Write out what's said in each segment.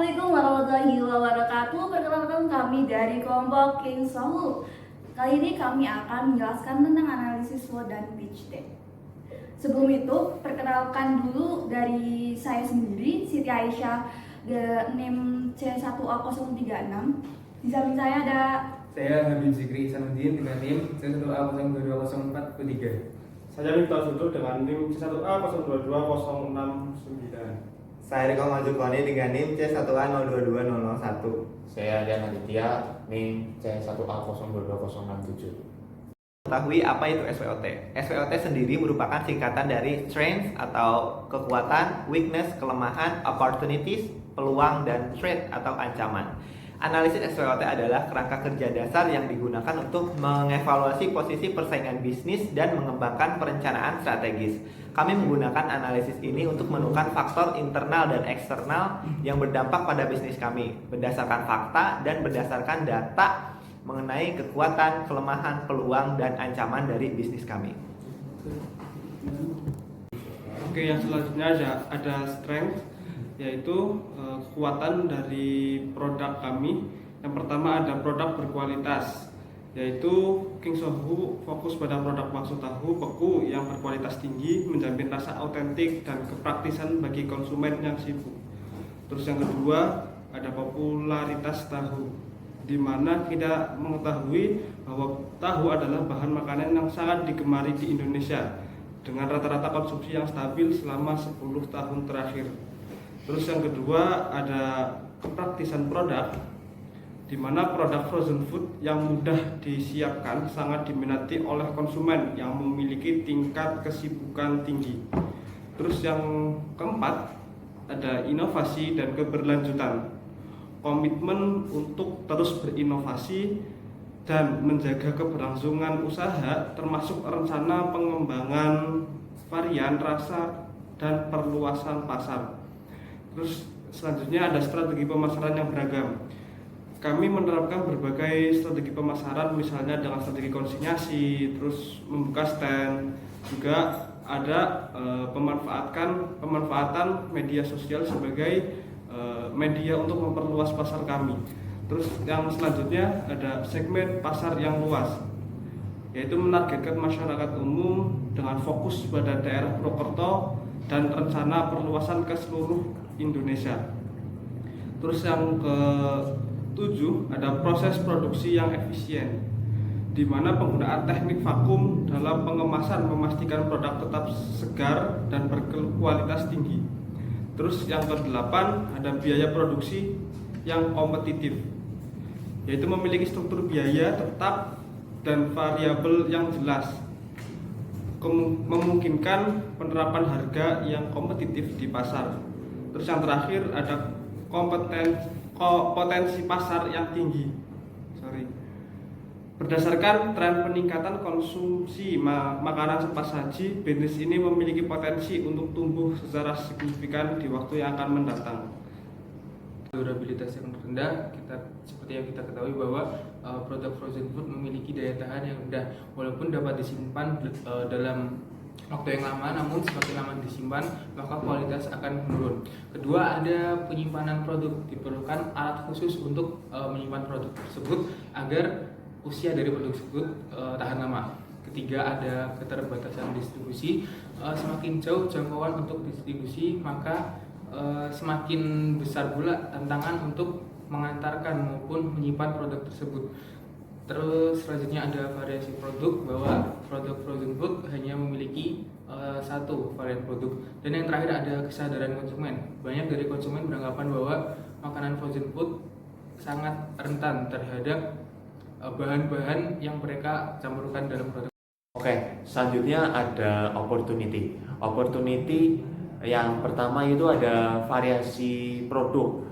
Assalamualaikum warahmatullahi wabarakatuh. Perkenalkan kami dari kelompok King Sohu. Kali ini kami akan menjelaskan tentang analisis SWOT dan pitch deck. Sebelum itu, perkenalkan dulu dari saya sendiri, Siti Aisyah, NIM C1A036. Di samping saya ada Habib Zikri Isanuddin dengan NIM C1A0220443. Saya Miftah Zulu dengan NIM C1A022069. Saya Riko Mazukoni dengan NIM C1A022001. Saya Dian Aditya, NIM C1A0220067. Ketahui apa itu SWOT? SWOT sendiri merupakan singkatan dari strength atau kekuatan, weakness, kelemahan, opportunities, peluang, dan threat atau ancaman. Analisis SWOT adalah kerangka kerja dasar yang digunakan untuk mengevaluasi posisi persaingan bisnis dan mengembangkan perencanaan strategis. Kami menggunakan analisis ini untuk menemukan faktor internal dan eksternal yang berdampak pada bisnis kami, berdasarkan fakta dan berdasarkan data mengenai kekuatan, kelemahan, peluang, dan ancaman dari bisnis kami. Oke, yang selanjutnya ada strength, yaitu kekuatan dari produk kami. Yang pertama ada produk berkualitas, yaitu King Sohu fokus pada produk bakso tahu beku yang berkualitas tinggi, menjamin rasa autentik dan kepraktisan bagi konsumen yang sibuk. Terus yang kedua ada popularitas tahu, di mana kita mengetahui bahwa tahu adalah bahan makanan yang sangat digemari di Indonesia dengan rata-rata konsumsi yang stabil selama 10 tahun terakhir. Terus yang kedua ada kepraktisan produk, di mana produk frozen food yang mudah disiapkan sangat diminati oleh konsumen yang memiliki tingkat kesibukan tinggi. Terus yang keempat ada inovasi dan keberlanjutan, komitmen untuk terus berinovasi dan menjaga keberlangsungan usaha, termasuk rencana pengembangan varian rasa dan perluasan pasar. Terus selanjutnya ada strategi pemasaran yang beragam. Kami menerapkan berbagai strategi pemasaran, misalnya dengan strategi konsinyasi, terus membuka stand, juga ada pemanfaatan media sosial sebagai media untuk memperluas pasar kami. Terus yang selanjutnya ada segmen pasar yang luas, yaitu menargetkan masyarakat umum dengan fokus pada daerah Purwokerto dan rencana perluasan ke seluruh Indonesia. Terus yang ke-7 ada proses produksi yang efisien, di mana penggunaan teknik vakum dalam pengemasan memastikan produk tetap segar dan berkualitas tinggi. Terus yang ke-8 ada biaya produksi yang kompetitif, yaitu memiliki struktur biaya tetap dan variabel yang jelas, memungkinkan penerapan harga yang kompetitif di pasar. Terus yang terakhir ada potensi pasar yang tinggi. Berdasarkan tren peningkatan konsumsi makanan cepat saji, bisnis ini memiliki potensi untuk tumbuh secara signifikan di waktu yang akan mendatang. Durabilitas yang rendah, seperti yang kita ketahui bahwa produk frozen food memiliki daya tahan yang rendah, walaupun dapat disimpan dalam waktu yang lama, namun semakin lama disimpan maka kualitas akan menurun. Kedua, ada penyimpanan produk, diperlukan alat khusus untuk menyimpan produk tersebut agar usia dari produk tersebut tahan lama. Ketiga, ada keterbatasan distribusi, semakin jauh jangkauan untuk distribusi maka semakin besar pula tantangan untuk mengantarkan maupun menyimpan produk tersebut. Terus selanjutnya ada variasi produk, bahwa produk frozen food hanya memiliki satu varian produk. Dan yang terakhir ada kesadaran konsumen. Banyak dari konsumen beranggapan bahwa makanan frozen food sangat rentan terhadap bahan-bahan yang mereka campurkan dalam produk. Oke, selanjutnya ada opportunity. Opportunity yang pertama itu ada variasi produk.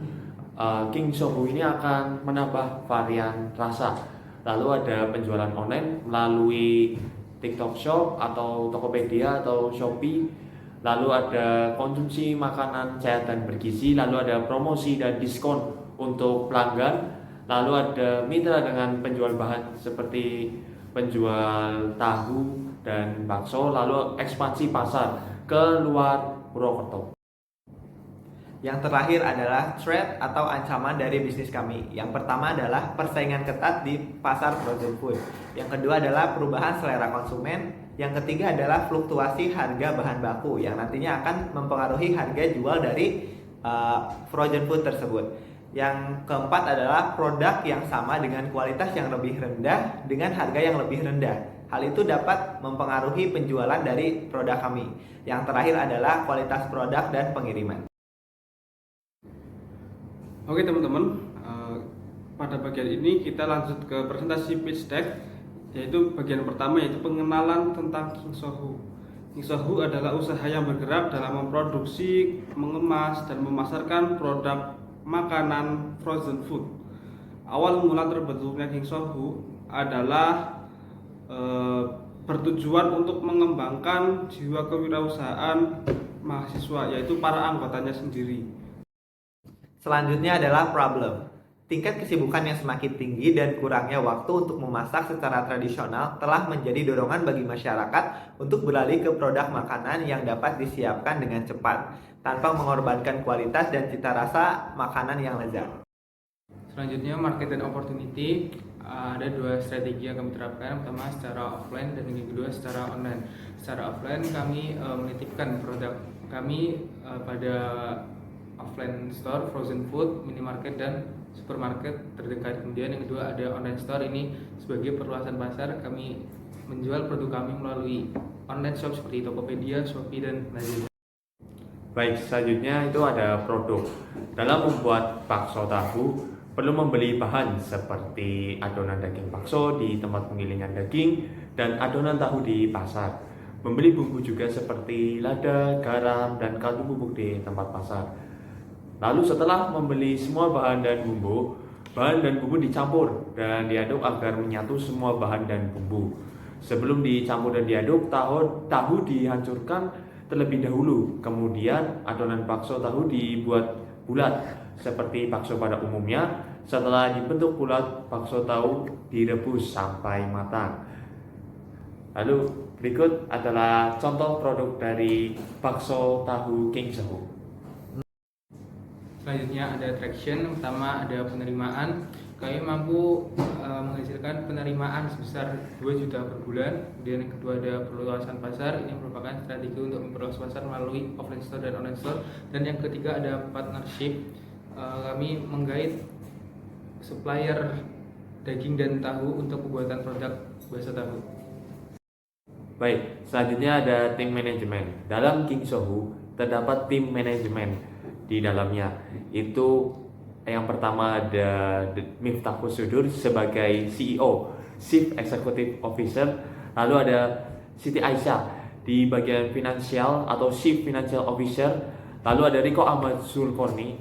King Sohu ini akan menambah varian rasa. Lalu ada penjualan online melalui TikTok Shop atau Tokopedia atau Shopee. Lalu ada konsumsi makanan sehat dan bergizi. Lalu ada promosi dan diskon untuk pelanggan. Lalu ada mitra dengan penjual bahan seperti penjual tahu dan bakso. Lalu ekspansi pasar ke luar Purwokerto. Yang terakhir adalah threat atau ancaman dari bisnis kami. Yang pertama adalah persaingan ketat di pasar frozen food. Yang kedua adalah perubahan selera konsumen. Yang ketiga adalah fluktuasi harga bahan baku yang nantinya akan mempengaruhi harga jual dari frozen food tersebut. Yang keempat adalah produk yang sama dengan kualitas yang lebih rendah dengan harga yang lebih rendah. Hal itu dapat mempengaruhi penjualan dari produk kami. Yang terakhir adalah kualitas produk dan pengiriman. Oke teman-teman, pada bagian ini kita lanjut ke presentasi pitch deck, yaitu bagian pertama yaitu pengenalan tentang King Sohu. King Sohu adalah usaha yang bergerak dalam memproduksi, mengemas, dan memasarkan produk makanan frozen food. Awal mula terbentuknya King Sohu adalah bertujuan untuk mengembangkan jiwa kewirausahaan mahasiswa, yaitu para anggotanya sendiri. Selanjutnya adalah problem. Tingkat kesibukan yang semakin tinggi dan kurangnya waktu untuk memasak secara tradisional telah menjadi dorongan bagi masyarakat untuk beralih ke produk makanan yang dapat disiapkan dengan cepat, tanpa mengorbankan kualitas dan cita rasa makanan yang lezat. Selanjutnya market dan opportunity. Ada dua strategi yang kami terapkan. Pertama secara offline dan yang kedua secara online. Secara offline kami menitipkan produk kami pada offline store, frozen food, minimarket dan supermarket terdekat. Kemudian yang kedua ada online store, ini sebagai perluasan pasar. Kami menjual produk kami melalui online shop seperti Tokopedia, Shopee dan Lazada. Baik, selanjutnya itu ada produk. Dalam membuat bakso tahu perlu membeli bahan seperti adonan daging bakso di tempat penggilingan daging dan adonan tahu di pasar. Membeli bumbu juga seperti lada, garam, dan kaldu bubuk di tempat pasar. Lalu setelah membeli semua bahan dan bumbu dicampur dan diaduk agar menyatu semua bahan dan bumbu. Sebelum dicampur dan diaduk, tahu dihancurkan terlebih dahulu. Kemudian adonan bakso tahu dibuat bulat seperti bakso pada umumnya. Setelah dibentuk bulat, bakso tahu direbus sampai matang. Lalu berikut adalah contoh produk dari bakso tahu King Sohu. Selanjutnya ada traction. Pertama ada penerimaan. Kami mampu menghasilkan penerimaan sebesar 2 juta per bulan. Kemudian yang kedua ada perluasan pasar. Ini merupakan strategi untuk memperluas pasar melalui offline store dan online store. Dan yang ketiga ada partnership. Kami menggait supplier daging dan tahu untuk pembuatan produk bakso tahu. Baik, selanjutnya ada tim manajemen. Dalam King Sohu terdapat tim manajemen di dalamnya. Itu yang pertama ada Miftahul Sudur sebagai CEO, Chief Executive Officer. Lalu ada Siti Aisyah di bagian finansial atau Chief Financial Officer. Lalu ada Riko Ahmad Zulkorni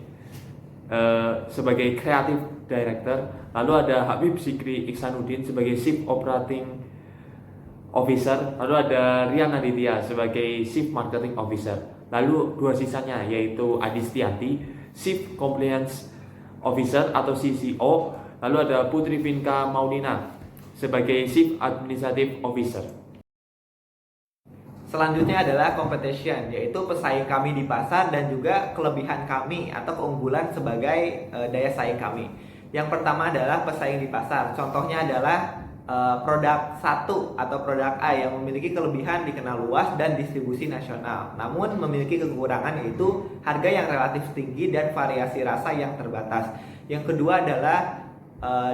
sebagai Creative Director. Lalu ada Habib Zikri Iksanuddin sebagai Chief Operating Officer. Lalu ada Rian Aditya sebagai Chief Marketing Officer. Lalu dua sisanya yaitu Adistianti, Chief Compliance Officer atau CCO. Lalu ada Putri Vinka Maulina sebagai Chief Administrative Officer. Selanjutnya adalah competition, yaitu pesaing kami di pasar dan juga kelebihan kami atau keunggulan sebagai daya saing kami. Yang pertama adalah pesaing di pasar. Contohnya adalah produk 1 atau produk A yang memiliki kelebihan dikenal luas dan distribusi nasional, namun memiliki kekurangan yaitu harga yang relatif tinggi dan variasi rasa yang terbatas. Yang kedua adalah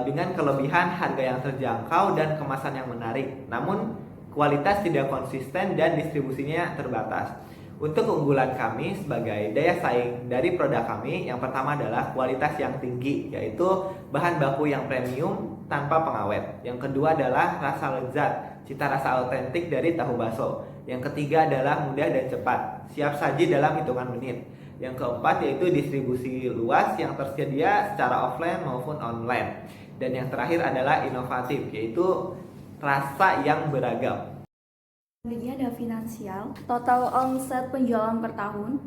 dengan kelebihan harga yang terjangkau dan kemasan yang menarik, namun kualitas tidak konsisten dan distribusinya terbatas. Untuk keunggulan kami sebagai daya saing dari produk kami, yang pertama adalah kualitas yang tinggi, yaitu bahan baku yang premium tanpa pengawet. Yang kedua adalah rasa lezat, cita rasa autentik dari tahu bakso. Yang ketiga adalah mudah dan cepat, siap saji dalam hitungan menit. Yang keempat yaitu distribusi luas yang tersedia secara offline maupun online. Dan yang terakhir adalah inovatif, yaitu rasa yang beragam. Selanjutnya ada finansial. Total omset penjualan per tahun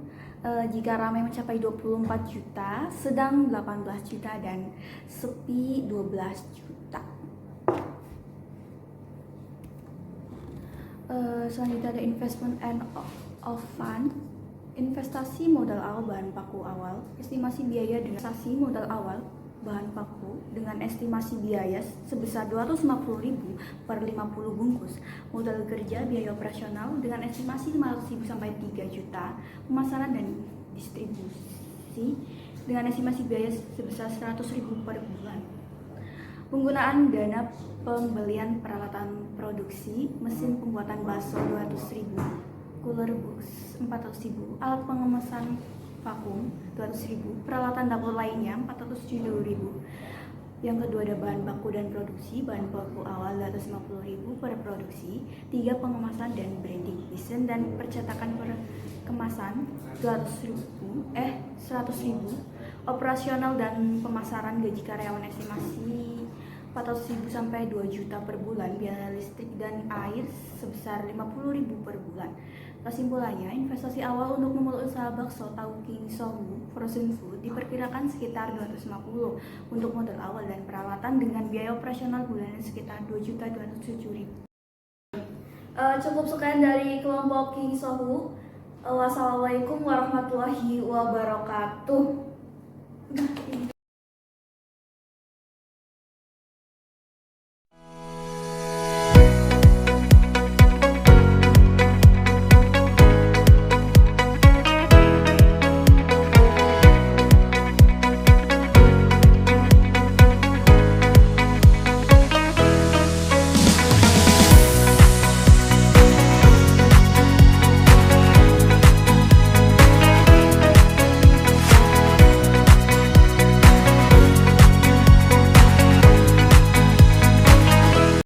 jika ramai mencapai 24 juta, sedang 18 juta dan sepi 12 juta. Selanjutnya ada investment and of fund. Investasi modal awal bahan baku awal, estimasi biaya dengan investasi modal awal bahan baku dengan estimasi biaya sebesar 250.000 per 50 bungkus. Modal kerja biaya operasional dengan estimasi 500.000 sampai 3 juta. Pemasaran dan distribusi dengan estimasi biaya sebesar 100.000 per bulan. Penggunaan dana pembelian peralatan produksi, mesin pembuatan bakso 200.000, cooler box 400.000, alat pengemasan vakum 200.000, peralatan dapur lainnya 470.000. Yang kedua ada bahan baku dan produksi, bahan baku awal 250.000 per produksi, 3 pengemasan dan branding, desain dan percetakan per kemasan 100.000, operasional dan pemasaran gaji karyawan estimasi 400.000 sampai 2 juta per bulan, biaya listrik dan air sebesar 50.000 per bulan. Kesimpulannya, investasi awal untuk memulai usaha bakso tahu King Sohu Frozen Food diperkirakan sekitar 250 untuk modal awal dan peralatan dengan biaya operasional bulanan sekitar 2.207.000. Cukup sekian dari kelompok King Sohu. Wassalamualaikum warahmatullahi wabarakatuh. Nah, ini.